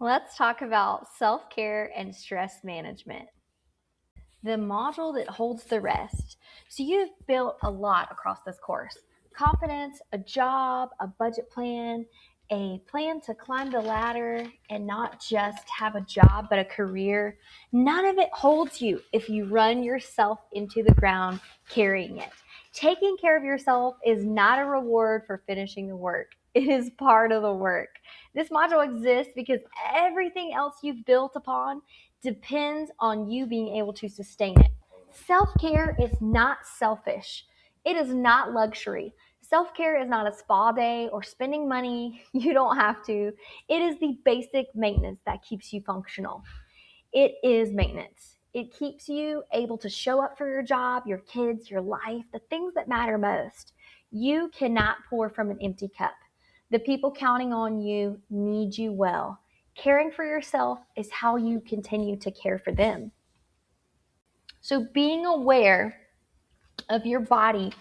Let's talk about self-care and stress management, the module that holds the rest. So you've built a lot across this course: confidence, a job, a budget plan, a plan to climb the ladder and not just have a job, but a career. None of it holds you if you run yourself into the ground carrying it. Taking care of yourself is not a reward for finishing the work. It is part of the work. This module exists because everything else you've built upon depends on you being able to sustain it. Self care is not selfish, it is not luxury. Self care is not a spa day or spending money you don't have to. It is the basic maintenance that keeps you functional. It is maintenance. It keeps you able to show up for your job, your kids, your life, the things that matter most. You cannot pour from an empty cup. The people counting on you need you well. Caring for yourself is how you continue to care for them. So, being aware of your body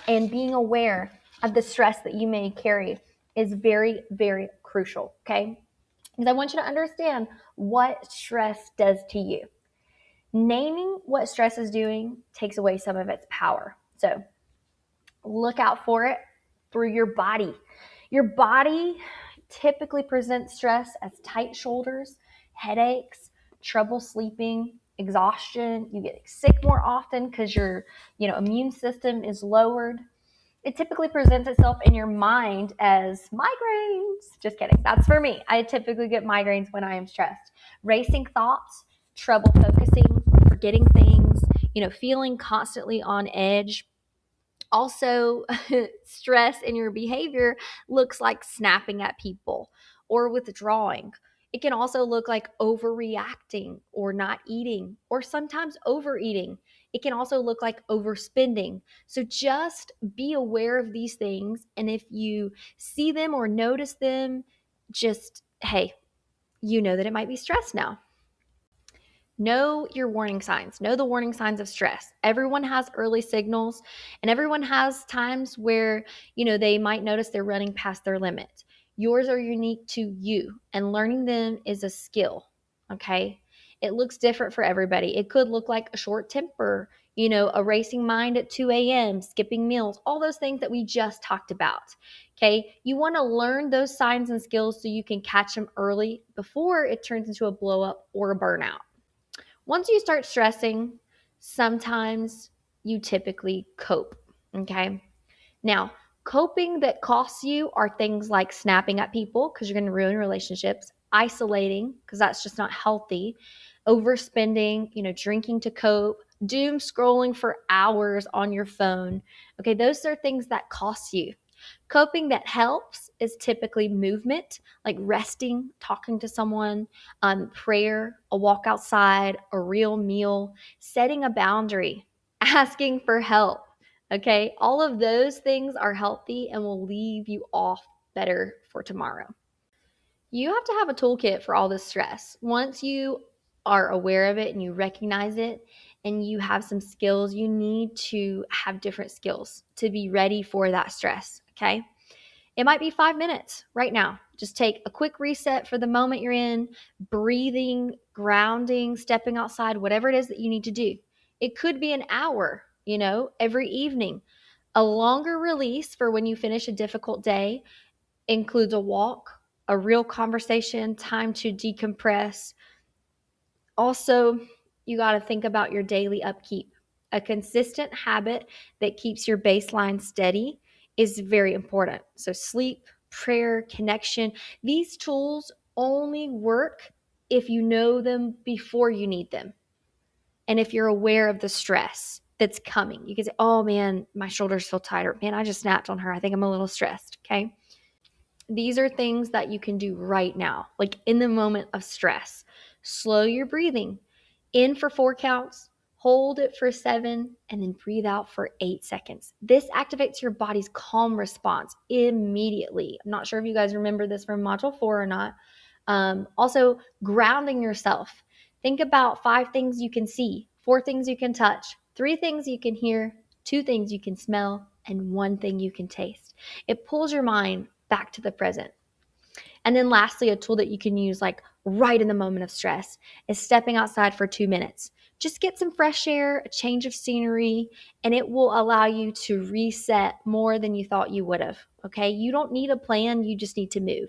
and being aware of the stress that you may carry is very, very crucial. Okay. Because I want you to understand what stress does to you. Naming what stress is doing takes away some of its power. So look out for it through your body. Your body typically presents stress as tight shoulders, headaches, trouble sleeping, exhaustion. You get sick more often because your immune system is lowered. It typically presents itself in your mind as migraines. Just kidding. That's for me. I typically get migraines when I am stressed. Racing thoughts, trouble focusing, forgetting things, feeling constantly on edge. Also, stress in your behavior looks like snapping at people or withdrawing. It can also look like overreacting or not eating or sometimes overeating. It can also look like overspending. So just be aware of these things. And if you see them or notice them, just, hey, you know that it might be stress now. Know your warning signs. Know the warning signs of stress. Everyone has early signals, and everyone has times where, they might notice they're running past their limit. Yours are unique to you, and learning them is a skill. Okay? It looks different for everybody. It could look like a short temper, a racing mind at 2 a.m., skipping meals, all those things that we just talked about. Okay? You want to learn those signs and skills so you can catch them early before it turns into a blow up or a burnout. Once you start stressing, sometimes you typically cope, okay? Now, coping that costs you are things like snapping at people because you're going to ruin relationships, isolating because that's just not healthy, overspending, drinking to cope, doom scrolling for hours on your phone. Okay, those are things that cost you. Coping that helps is typically movement, like resting, talking to someone, prayer, a walk outside, a real meal, setting a boundary, asking for help. Okay, all of those things are healthy and will leave you off better for tomorrow. You have to have a toolkit for all this stress. Once you are aware of it and you recognize it and you have some skills, you need to have different skills to be ready for that stress. Okay. It might be 5 minutes right now. Just take a quick reset for the moment you're in, breathing, grounding, stepping outside, whatever it is that you need to do. It could be an hour, every evening. A longer release for when you finish a difficult day includes a walk, a real conversation, time to decompress. Also, you got to think about your daily upkeep. A consistent habit that keeps your baseline steady is very important. So, sleep, prayer, connection, these tools only work if you know them before you need them. And if you're aware of the stress that's coming, you can say, oh man, my shoulders feel tighter. Man, I just snapped on her. I think I'm a little stressed. Okay. These are things that you can do right now, like in the moment of stress. Slow your breathing. In for 4 counts, hold it for 7, and then breathe out for 8 seconds. This activates your body's calm response immediately. I'm not sure if you guys remember this from Module 4 or not. Also, grounding yourself. Think about 5 things you can see, 4 things you can touch, 3 things you can hear, 2 things you can smell, and 1 thing you can taste. It pulls your mind back to the present. And then lastly, a tool that you can use like right in the moment of stress is stepping outside for 2 minutes. Just get some fresh air, a change of scenery, and it will allow you to reset more than you thought you would have. Okay. You don't need a plan, you just need to move.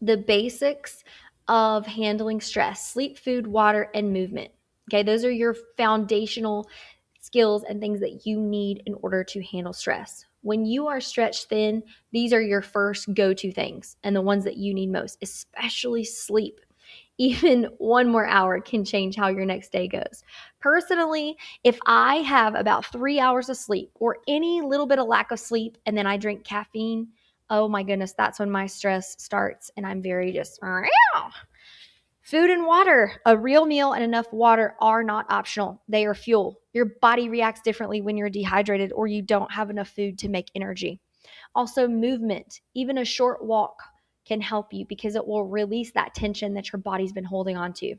The basics of handling stress: sleep, food, water, and movement. Okay. Those are your foundational skills and things that you need in order to handle stress. When you are stretched thin, these are your first go to things and the ones that you need most, especially sleep. Even one more hour can change how your next day goes. Personally, if I have about 3 hours of sleep or any little bit of lack of sleep and then I drink caffeine, oh my goodness, that's when my stress starts and I'm very just, food and water. A real meal and enough water are not optional. They are fuel. Your body reacts differently when you're dehydrated or you don't have enough food to make energy. Also, movement, even a short walk can help you because it will release that tension that your body's been holding on to.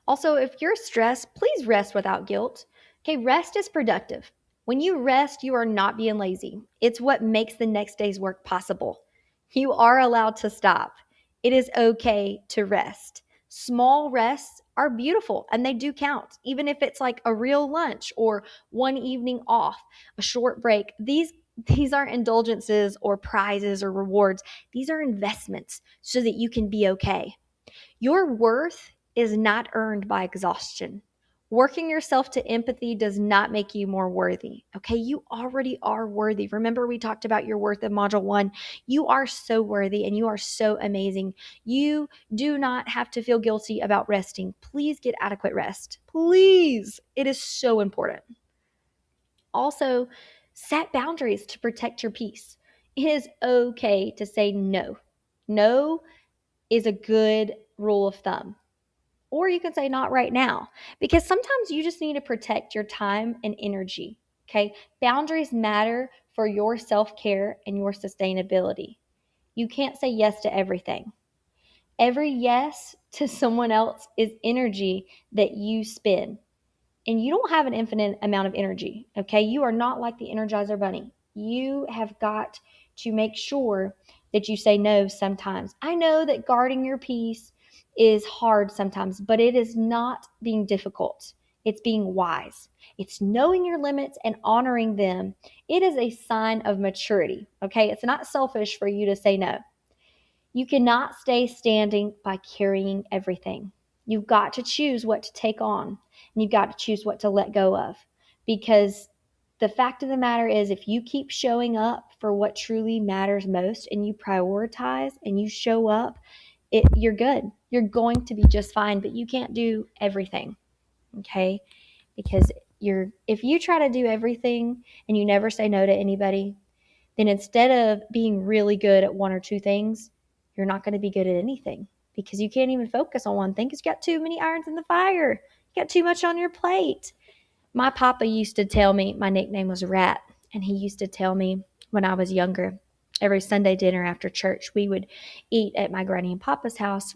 Also, if you're stressed, please rest without guilt. Okay, rest is productive. When you rest, you are not being lazy. It's what makes the next day's work possible. You are allowed to stop. It is okay to rest. Small rests are beautiful and they do count, even if it's like a real lunch or one evening off, a short break. These aren't indulgences or prizes or rewards. These are investments so that you can be okay. Your worth is not earned by exhaustion. Working yourself to empathy does not make you more worthy. Okay, you already are worthy. Remember, we talked about your worth in Module 1. You are so worthy and you are so amazing. You do not have to feel guilty about resting. Please get adequate rest. Please. It is so important. Also, set boundaries to protect your peace. It is okay to say no. No is a good rule of thumb. Or you can say not right now, because sometimes you just need to protect your time and energy. Okay. Boundaries matter for your self care and your sustainability. You can't say yes to everything. Every yes to someone else is energy that you spend. And you don't have an infinite amount of energy. Okay. You are not like the Energizer Bunny. You have got to make sure that you say no sometimes. I know that guarding your peace is hard sometimes, but it is not being difficult. It's being wise. It's knowing your limits and honoring them. It is a sign of maturity. Okay. It's not selfish for you to say no. You cannot stay standing by carrying everything. You've got to choose what to take on, and you've got to choose what to let go of. Because the fact of the matter is, if you keep showing up for what truly matters most and you prioritize and you show up, you're good. You're going to be just fine, but you can't do everything, okay? Because if you try to do everything and you never say no to anybody, then instead of being really good at one or two things, you're not going to be good at anything because you can't even focus on one thing because you got too many irons in the fire. You got too much on your plate. My papa used to tell me, my nickname was Rat, and he used to tell me when I was younger, every Sunday dinner after church, we would eat at my granny and papa's house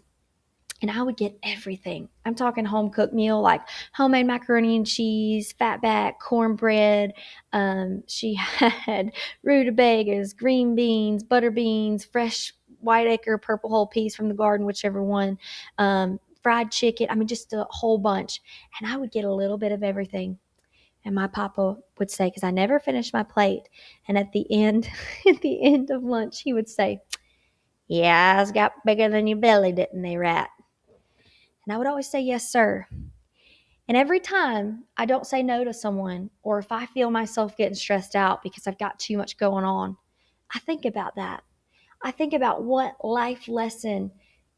and I would get everything. I'm talking home cooked meal like homemade macaroni and cheese, fatback, cornbread. She had rutabagas, green beans, butter beans, fresh white acre, purple whole peas from the garden, whichever one. Fried chicken. I mean, just a whole bunch. And I would get a little bit of everything. And my papa would say, because I never finished my plate. And at the end, at the end of lunch, he would say, "Yeah, eyes got bigger than your belly, didn't they, Rat?" And I would always say, "Yes, sir." And every time I don't say no to someone, or if I feel myself getting stressed out because I've got too much going on, I think about that. I think about what life lesson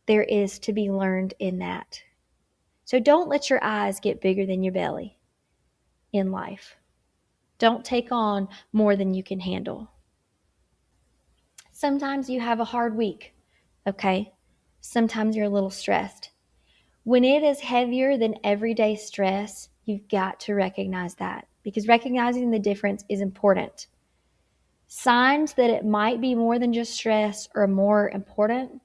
there is to be learned in that. So don't let your eyes get bigger than your belly in life. Don't take on more than you can handle. Sometimes you have a hard week, okay? Sometimes you're a little stressed. When it is heavier than everyday stress, you've got to recognize that because recognizing the difference is important. Signs that it might be more than just stress or more important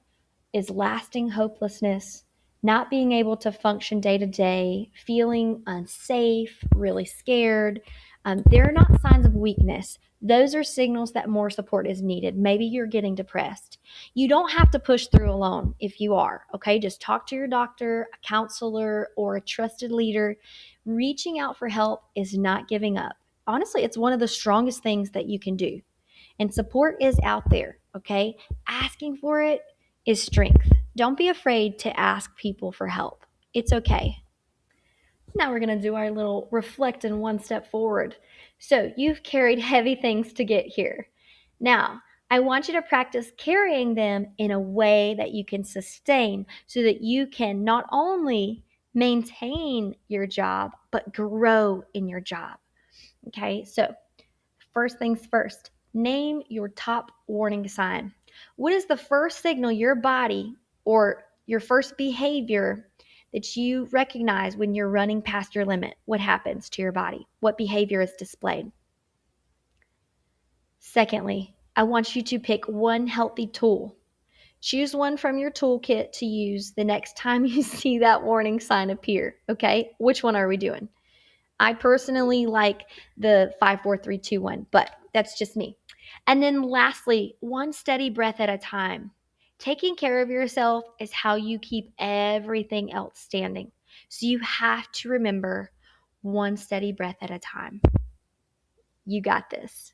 is lasting hopelessness, not being able to function day to day, feeling unsafe, really scared, They're not signs of weakness. Those are signals that more support is needed. Maybe you're getting depressed. You don't have to push through alone if you are, okay? Just talk to your doctor, a counselor, or a trusted leader. Reaching out for help is not giving up. Honestly, it's one of the strongest things that you can do. And support is out there, okay? Asking for it is strength. Don't be afraid to ask people for help. It's okay. Now we're going to do our little reflect and one step forward. So you've carried heavy things to get here. Now, I want you to practice carrying them in a way that you can sustain so that you can not only maintain your job, but grow in your job. Okay, so first things first, name your top warning sign. What is the first signal your body or your first behavior that you recognize when you're running past your limit? What happens to your body? What behavior is displayed? Secondly, I want you to pick one healthy tool. Choose one from your toolkit to use the next time you see that warning sign appear. Okay, which one are we doing? I personally like the 5, 4, 3, 2, 1, but that's just me. And then lastly, one steady breath at a time. Taking care of yourself is how you keep everything else standing. So you have to remember one steady breath at a time. You got this.